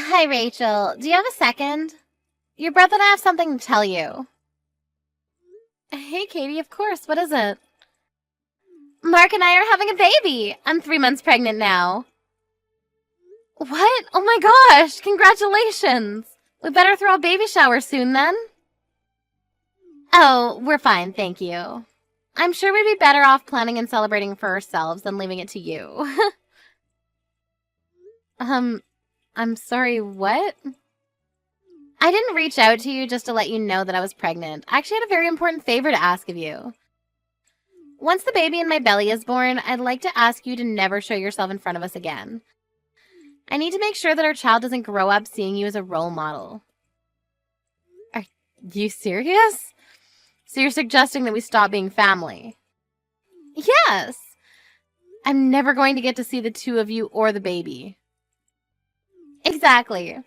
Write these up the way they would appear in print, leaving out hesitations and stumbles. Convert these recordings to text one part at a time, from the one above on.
Hi, Rachel. Do you have a second? Your brother and I have something to tell you. Hey, Katie, of course. What is it? Mark and I are having a baby. I'm 3 months pregnant now. What? Oh my gosh! Congratulations! We better throw a baby shower soon then. Oh, we're fine, thank you. I'm sure we'd be better off planning and celebrating for ourselves than leaving it to you. I'm sorry, what? I didn't reach out to you just to let you know that I was pregnant. I actually had a very important favor to ask of you. Once the baby in my belly is born, I'd like to ask you to never show yourself in front of us again. I need to make sure that our child doesn't grow up seeing you as a role model. Are you serious? So you're suggesting that we stop being family? Yes! I'm never going to get to see the two of you or the baby. Exactly.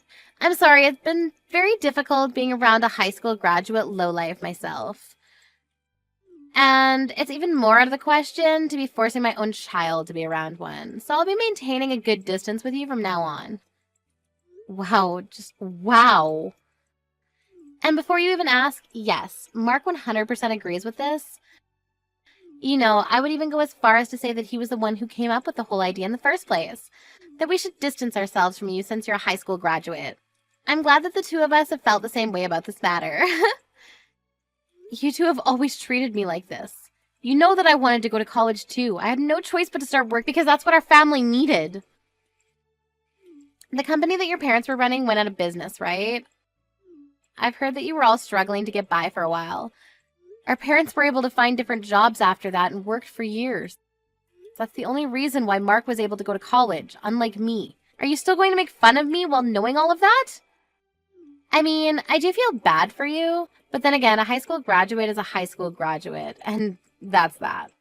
I'm sorry, it's been very difficult being around a high school graduate lowlife myself. And it's even more out of the question to be forcing my own child to be around one. So I'll be maintaining a good distance with you from now on. Wow, just wow. And before you even ask, yes, Mark 100% agrees with this. You know, I would even go as far as to say that he was the one who came up with the whole idea in the first place. That we should distance ourselves from you since you're a high school graduate. I'm glad that the two of us have felt the same way about this matter. You two have always treated me like this. You know that I wanted to go to college too. I had no choice but to start work because that's what our family needed. The company that your parents were running went out of business, right? I've heard that you were all struggling to get by for a while. Our parents were able to find different jobs after that and worked for years. That's the only reason why Mark was able to go to college, unlike me. Are you still going to make fun of me while knowing all of that? I mean, I do feel bad for you, but then again, a high school graduate is a high school graduate, and that's that.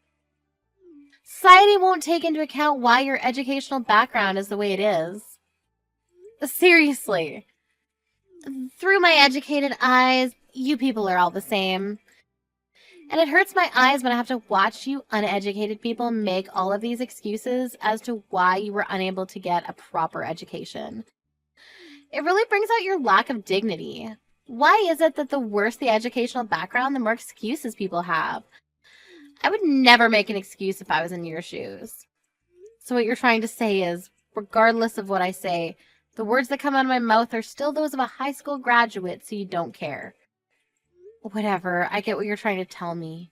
Society won't take into account why your educational background is the way it is. Seriously. Through my educated eyes, you people are all the same. And it hurts my eyes when I have to watch you uneducated people make all of these excuses as to why you were unable to get a proper education. It really brings out your lack of dignity. Why is it that the worse the educational background, the more excuses people have? I would never make an excuse if I was in your shoes. So what you're trying to say is, regardless of what I say, the words that come out of my mouth are still those of a high school graduate, so you don't care. Whatever, I get what you're trying to tell me.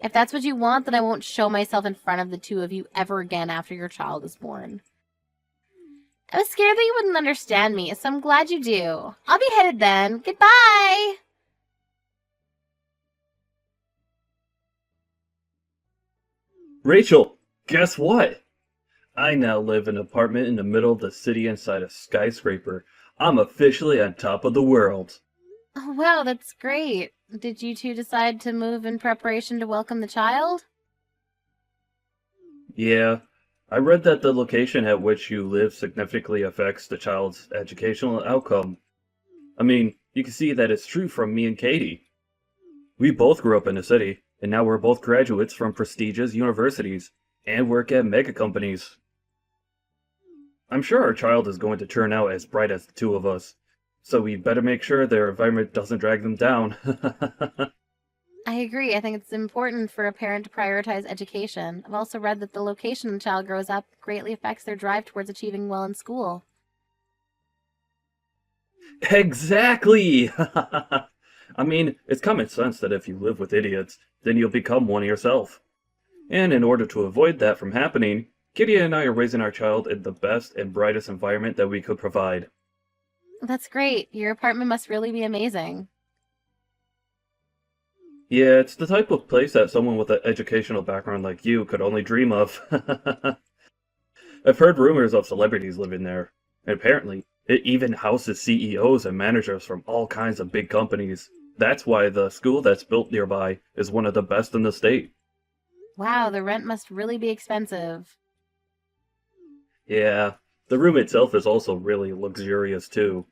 If that's what you want, then I won't show myself in front of the two of you ever again after your child is born. I was scared that you wouldn't understand me, so I'm glad you do. I'll be headed then. Goodbye! Rachel, guess what? I now live in an apartment in the middle of the city inside a skyscraper. I'm officially on top of the world. Oh, wow, that's great. Did you two decide to move in preparation to welcome the child? Yeah, I read that the location at which you live significantly affects the child's educational outcome. I mean, you can see that it's true from me and Katie. We both grew up in the city, and now we're both graduates from prestigious universities and work at mega companies. I'm sure our child is going to turn out as bright as the two of us, so we better make sure their environment doesn't drag them down. I agree. I think it's important for a parent to prioritize education. I've also read that the location the child grows up greatly affects their drive towards achieving well in school. Exactly! I mean, it's common sense that if you live with idiots, then you'll become one yourself. And in order to avoid that from happening, Kitty and I are raising our child in the best and brightest environment that we could provide. That's great. Your apartment must really be amazing. Yeah, it's the type of place that someone with an educational background like you could only dream of. I've heard rumors of celebrities living there, and apparently, it even houses CEOs and managers from all kinds of big companies. That's why the school that's built nearby is one of the best in the state. Wow, the rent must really be expensive. Yeah, the room itself is also really luxurious too.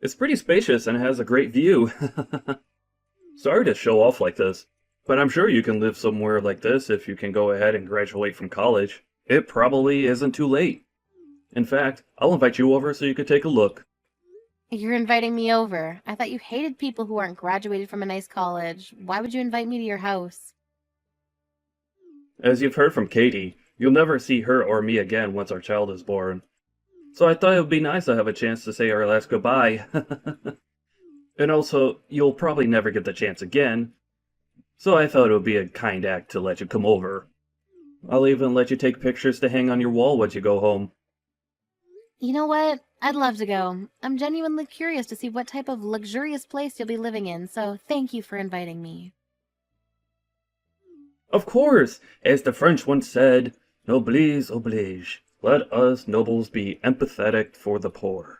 It's pretty spacious and has a great view. Sorry to show off like this, but I'm sure you can live somewhere like this if you can go ahead and graduate from college. It probably isn't too late. In fact, I'll invite you over so you can take a look. You're inviting me over. I thought you hated people who aren't graduated from a nice college. Why would you invite me to your house? As you've heard from Katie, you'll never see her or me again once our child is born. So I thought it would be nice to have a chance to say our last goodbye. And also, you'll probably never get the chance again, so I thought it would be a kind act to let you come over. I'll even let you take pictures to hang on your wall once you go home. You know what? I'd love to go. I'm genuinely curious to see what type of luxurious place you'll be living in, so thank you for inviting me. Of course, as the French once said, noblesse oblige. Let us nobles be empathetic for the poor.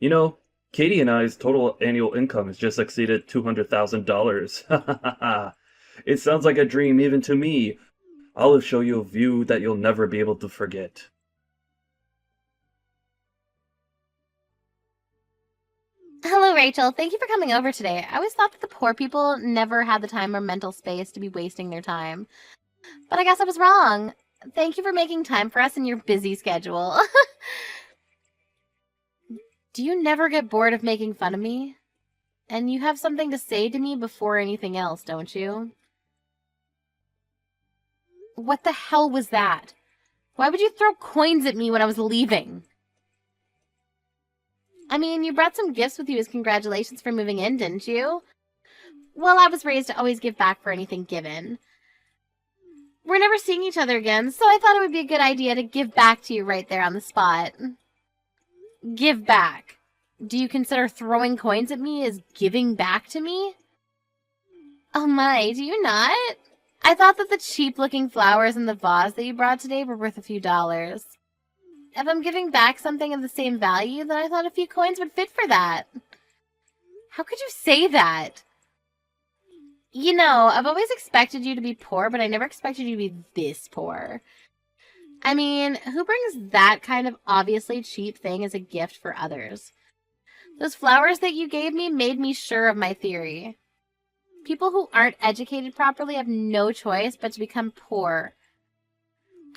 You know, Katie and I's total annual income has just exceeded $200,000. It sounds like a dream even to me. I'll show you a view that you'll never be able to forget. Hello, Rachel. Thank you for coming over today. I always thought that the poor people never had the time or mental space to be wasting their time. But I guess I was wrong. Thank you for making time for us in your busy schedule. Do you never get bored of making fun of me? And you have something to say to me before anything else, don't you? What the hell was that? Why would you throw coins at me when I was leaving? I mean, you brought some gifts with you as congratulations for moving in, didn't you? Well, I was raised to always give back for anything given. We're never seeing each other again, so I thought it would be a good idea to give back to you right there on the spot. Give back. Do you consider throwing coins at me as giving back to me? Oh my, do you not? I thought that the cheap-looking flowers in the vase that you brought today were worth a few dollars. If I'm giving back something of the same value, then I thought a few coins would fit for that. How could you say that? You know, I've always expected you to be poor, but I never expected you to be this poor. I mean, who brings that kind of obviously cheap thing as a gift for others? Those flowers that you gave me made me sure of my theory. People who aren't educated properly have no choice but to become poor.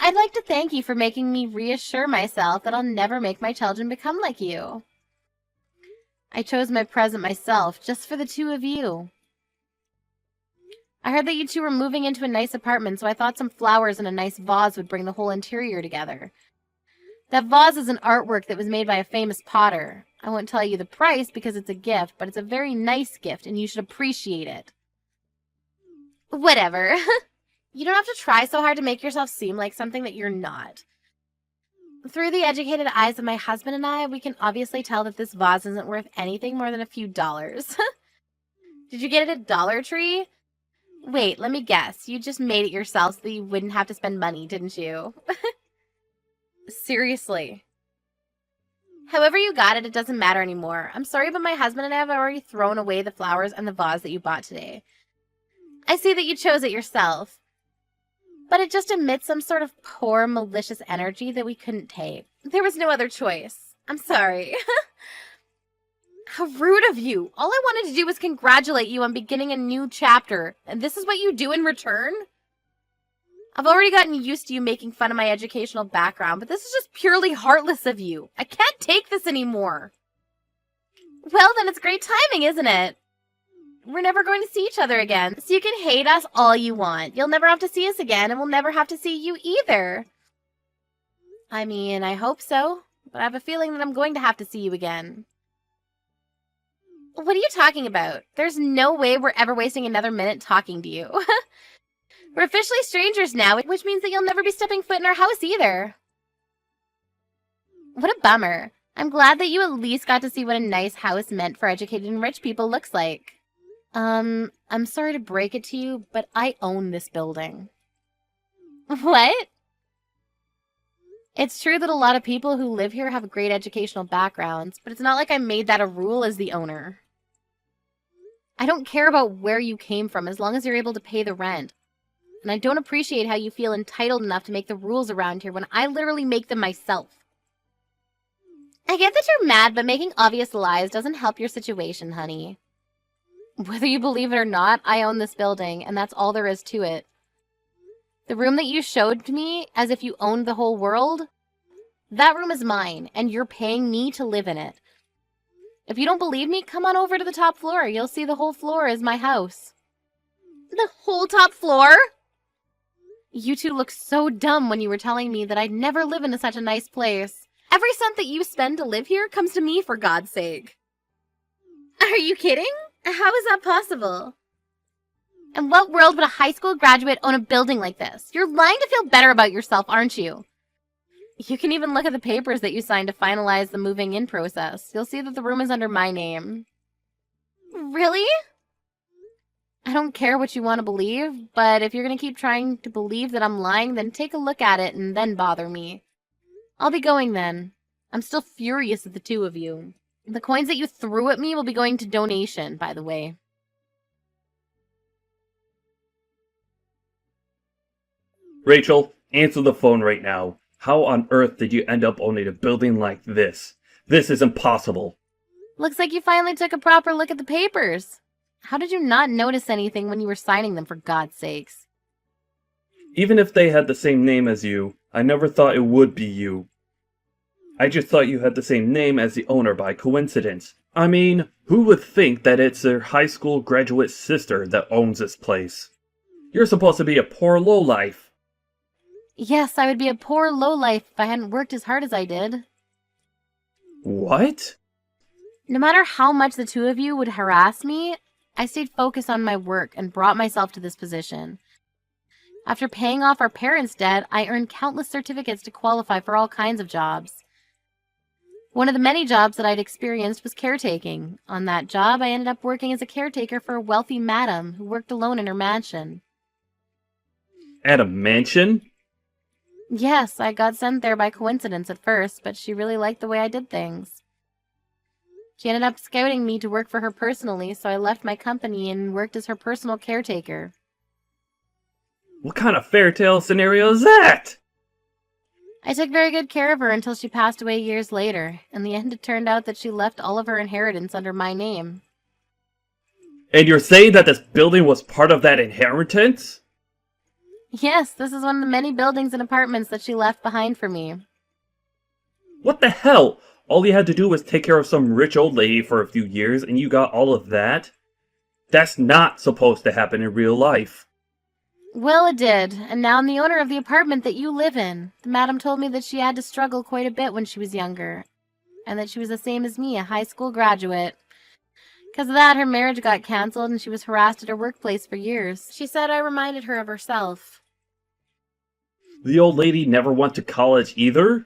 I'd like to thank you for making me reassure myself that I'll never make my children become like you. I chose my present myself, just for the two of you. I heard that you two were moving into a nice apartment, so I thought some flowers and a nice vase would bring the whole interior together. That vase is an artwork that was made by a famous potter. I won't tell you the price because it's a gift, but it's a very nice gift and you should appreciate it. Whatever. You don't have to try so hard to make yourself seem like something that you're not. Through the educated eyes of my husband and I, we can obviously tell that this vase isn't worth anything more than a few dollars. Did you get it at Dollar Tree? Wait, let me guess. You just made it yourself so that you wouldn't have to spend money, didn't you? Seriously. However you got it, it doesn't matter anymore. I'm sorry, but my husband and I have already thrown away the flowers and the vase that you bought today. I see that you chose it yourself. But it just emits some sort of poor, malicious energy that we couldn't take. There was no other choice. I'm sorry. How rude of you. All I wanted to do was congratulate you on beginning a new chapter, and this is what you do in return? I've already gotten used to you making fun of my educational background, but this is just purely heartless of you. I can't take this anymore. Well, then it's great timing, isn't it? We're never going to see each other again, so you can hate us all you want. You'll never have to see us again, and we'll never have to see you either. I mean, I hope so, but I have a feeling that I'm going to have to see you again. What are you talking about? There's no way we're ever wasting another minute talking to you. We're officially strangers now, which means that you'll never be stepping foot in our house either. What a bummer. I'm glad that you at least got to see what a nice house meant for educated and rich people looks like. I'm sorry to break it to you, but I own this building. What? It's true that a lot of people who live here have great educational backgrounds, but it's not like I made that a rule as the owner. I don't care about where you came from as long as you're able to pay the rent. And I don't appreciate how you feel entitled enough to make the rules around here when I literally make them myself. I get that you're mad, but making obvious lies doesn't help your situation, honey. Whether you believe it or not, I own this building, and that's all there is to it. The room that you showed me, as if you owned the whole world, That room is mine, and you're paying me to live in it. If you don't believe me, come on over to the top floor. You'll see the whole floor is my house. The whole top floor? You two looked so dumb when you were telling me that I'd never live in such a nice place. Every cent that you spend to live here comes to me, for God's sake. Are you kidding? How is that possible? In what world would a high school graduate own a building like this? You're lying to feel better about yourself, aren't you? You can even look at the papers that you signed to finalize the moving in process. You'll see that the room is under my name. Really? I don't care what you want to believe, but if you're going to keep trying to believe that I'm lying, then take a look at it and then bother me. I'll be going then. I'm still furious at the two of you. The coins that you threw at me will be going to donation, by the way. Rachel, answer the phone right now. How on earth did you end up owning a building like this? This is impossible. Looks like you finally took a proper look at the papers. How did you not notice anything when you were signing them, for God's sakes? Even if they had the same name as you, I never thought it would be you. I just thought you had the same name as the owner by coincidence. I mean, who would think that it's their high school graduate sister that owns this place? You're supposed to be a poor lowlife. Yes, I would be a poor lowlife if I hadn't worked as hard as I did. What? No matter how much the two of you would harass me, I stayed focused on my work and brought myself to this position. After paying off our parents' debt, I earned countless certificates to qualify for all kinds of jobs. One of the many jobs that I'd experienced was caretaking. On that job, I ended up working as a caretaker for a wealthy madam who worked alone in her mansion. At a mansion? Yes, I got sent there by coincidence at first, but she really liked the way I did things. She ended up scouting me to work for her personally, so I left my company and worked as her personal caretaker. What kind of fairy tale scenario is that? I took very good care of her until she passed away years later. In the end, it turned out that she left all of her inheritance under my name. And you're saying that this building was part of that inheritance? Yes, this is one of the many buildings and apartments that she left behind for me. What the hell? All you had to do was take care of some rich old lady for a few years and you got all of that? That's not supposed to happen in real life. Well, it did, and now I'm the owner of the apartment that you live in. The madam told me that she had to struggle quite a bit when she was younger, and that she was the same as me, a high school graduate. Because of that, her marriage got canceled and she was harassed at her workplace for years. She said I reminded her of herself. The old lady never went to college either?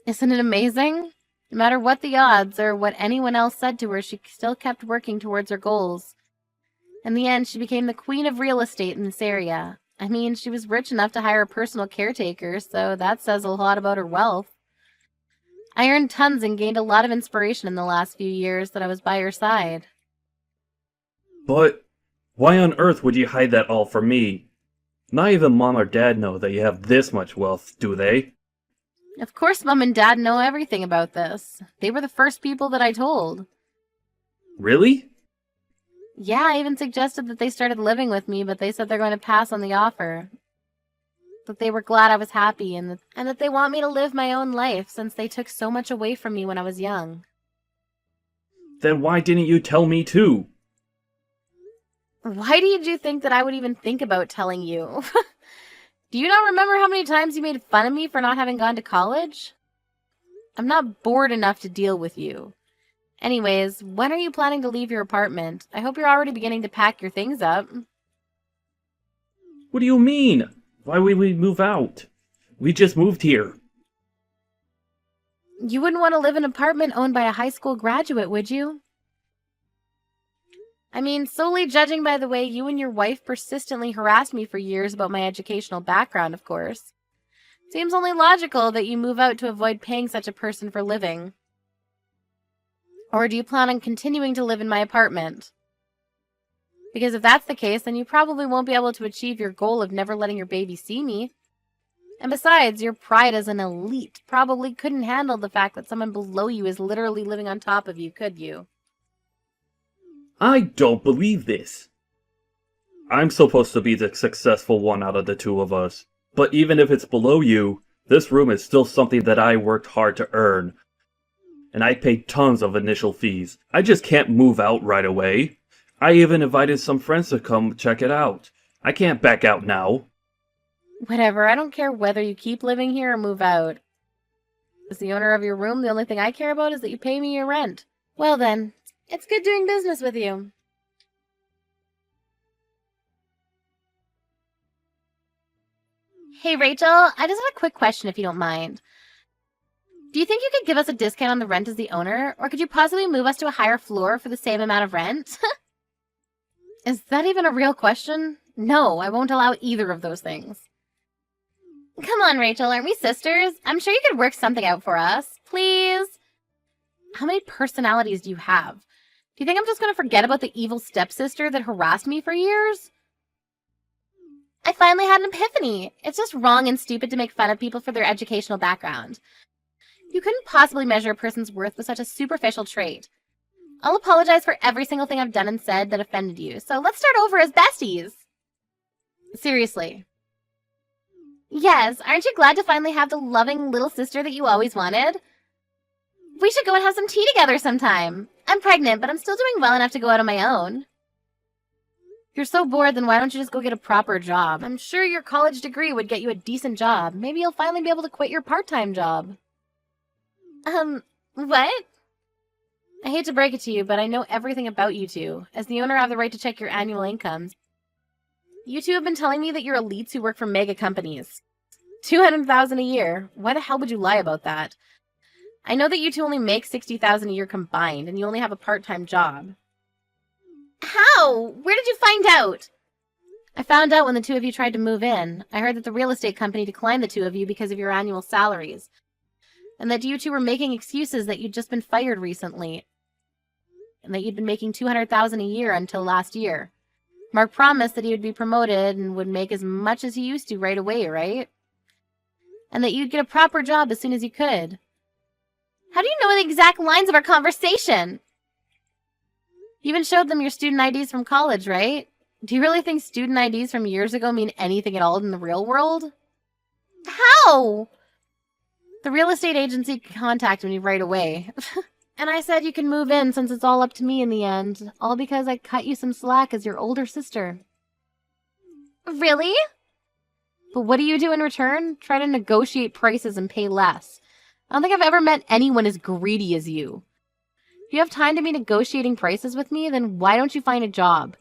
Isn't it amazing? No matter what the odds or what anyone else said to her, she still kept working towards her goals. In the end, she became the queen of real estate in this area. I mean, she was rich enough to hire a personal caretaker, so that says a lot about her wealth. I earned tons and gained a lot of inspiration in the last few years that I was by her side. But why on earth would you hide that all from me? Not even Mom or Dad know that you have this much wealth, do they? Of course Mom and Dad know everything about this. They were the first people that I told. Really? Yeah, I even suggested that they started living with me, but they said they're going to pass on the offer. That they were glad I was happy and that they want me to live my own life since they took so much away from me when I was young. Then why didn't you tell me too? Why did you think that I would even think about telling you? Do you not remember how many times you made fun of me for not having gone to college? I'm not bored enough to deal with you. Anyways, when are you planning to leave your apartment? I hope you're already beginning to pack your things up. What do you mean? Why would we move out? We just moved here. You wouldn't want to live in an apartment owned by a high school graduate, would you? I mean, solely judging by the way you and your wife persistently harassed me for years about my educational background, of course. Seems only logical that you move out to avoid paying such a person for living. Or do you plan on continuing to live in my apartment? Because if that's the case, then you probably won't be able to achieve your goal of never letting your baby see me. And besides, your pride as an elite probably couldn't handle the fact that someone below you is literally living on top of you, could you? I don't believe this. I'm supposed to be the successful one out of the two of us. But even if it's below you, This room is still something that I worked hard to earn, and I paid tons of initial fees. I just can't move out right away. I even invited some friends to come check it out. I can't back out now. Whatever, I don't care whether you keep living here or move out. As the owner of your room, the only thing I care about is that you pay me your rent. Well then, it's good doing business with you. Hey Rachel, I just have a quick question if you don't mind. Do you think you could give us a discount on the rent as the owner, or could you possibly move us to a higher floor for the same amount of rent? Is that even a real question? No, I won't allow either of those things. Come on, Rachel, aren't we sisters? I'm sure you could work something out for us. Please? How many personalities do you have? Do you think I'm just going to forget about the evil stepsister that harassed me for years? I finally had an epiphany. It's just wrong and stupid to make fun of people for their educational background. You couldn't possibly measure a person's worth with such a superficial trait. I'll apologize for every single thing I've done and said that offended you, so let's start over as besties. Seriously. Yes, aren't you glad to finally have the loving little sister that you always wanted? We should go and have some tea together sometime. I'm pregnant, but I'm still doing well enough to go out on my own. If you're so bored, then why don't you just go get a proper job? I'm sure your college degree would get you a decent job. Maybe you'll finally be able to quit your part-time job. What? I hate to break it to you, but I know everything about you two. As the owner, I have the right to check your annual incomes. You two have been telling me that you're elites who work for mega companies. $200,000 a year. Why the hell would you lie about that? I know that you two only make $60,000 a year combined, and you only have a part-time job. How? Where did you find out? I found out when the two of you tried to move in. I heard that the real estate company declined the two of you because of your annual salaries, and that you two were making excuses that you'd just been fired recently, and that you'd been making $200,000 a year until last year. Mark promised that he would be promoted and would make as much as he used to right away, right? And that you'd get a proper job as soon as you could. How do you know the exact lines of our conversation? You even showed them your student IDs from college, right? Do you really think student IDs from years ago mean anything at all in the real world? How? The real estate agency contacted me right away. And I said you can move in since it's all up to me in the end. All because I cut you some slack as your older sister. Really? But what do you do in return? Try to negotiate prices and pay less. I don't think I've ever met anyone as greedy as you. If you have time to be negotiating prices with me, then why don't you find a job?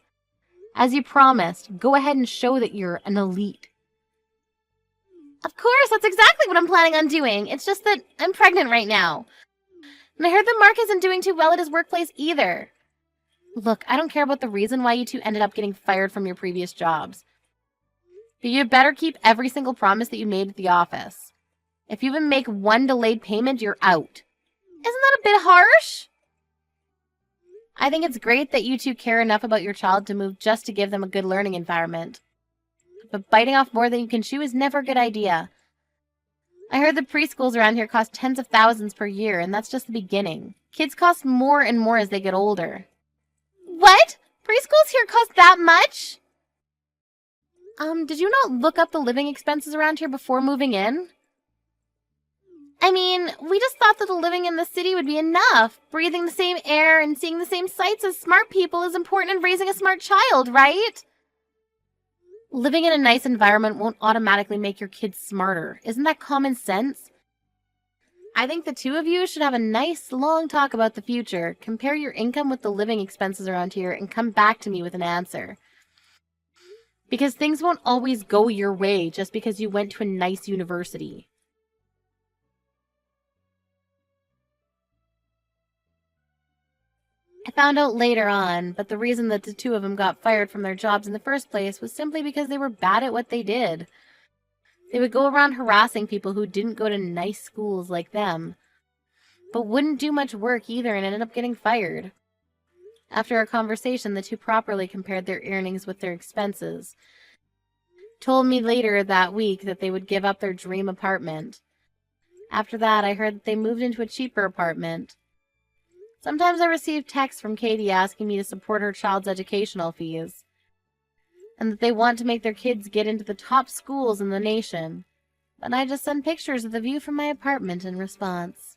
As you promised, go ahead and show that you're an elite. Of course, that's exactly what I'm planning on doing. It's just that I'm pregnant right now. And I heard that Mark isn't doing too well at his workplace either. Look, I don't care about the reason why you two ended up getting fired from your previous jobs. But you better keep every single promise that you made at the office. If you even make one delayed payment, you're out. Isn't that a bit harsh? I think it's great that you two care enough about your child to move just to give them a good learning environment. But biting off more than you can chew is never a good idea. I heard the preschools around here cost tens of thousands per year, and that's just the beginning. Kids cost more and more as they get older. What? Preschools here cost that much? Did you not look up the living expenses around here before moving in? I mean, we just thought that the living in the city would be enough. Breathing the same air and seeing the same sights as smart people is important in raising a smart child, right? Living in a nice environment won't automatically make your kids smarter. Isn't that common sense? I think the two of you should have a nice, long talk about the future. Compare your income with the living expenses around here and come back to me with an answer. Because things won't always go your way just because you went to a nice university. I found out later on, but the reason that the two of them got fired from their jobs in the first place was simply because they were bad at what they did. They would go around harassing people who didn't go to nice schools like them, but wouldn't do much work either and ended up getting fired. After our conversation, the two properly compared their earnings with their expenses. Told me later that week that they would give up their dream apartment. After that, I heard that they moved into a cheaper apartment. Sometimes I receive texts from Katie asking me to support her child's educational fees, and that they want to make their kids get into the top schools in the nation. but I just send pictures of the view from my apartment in response.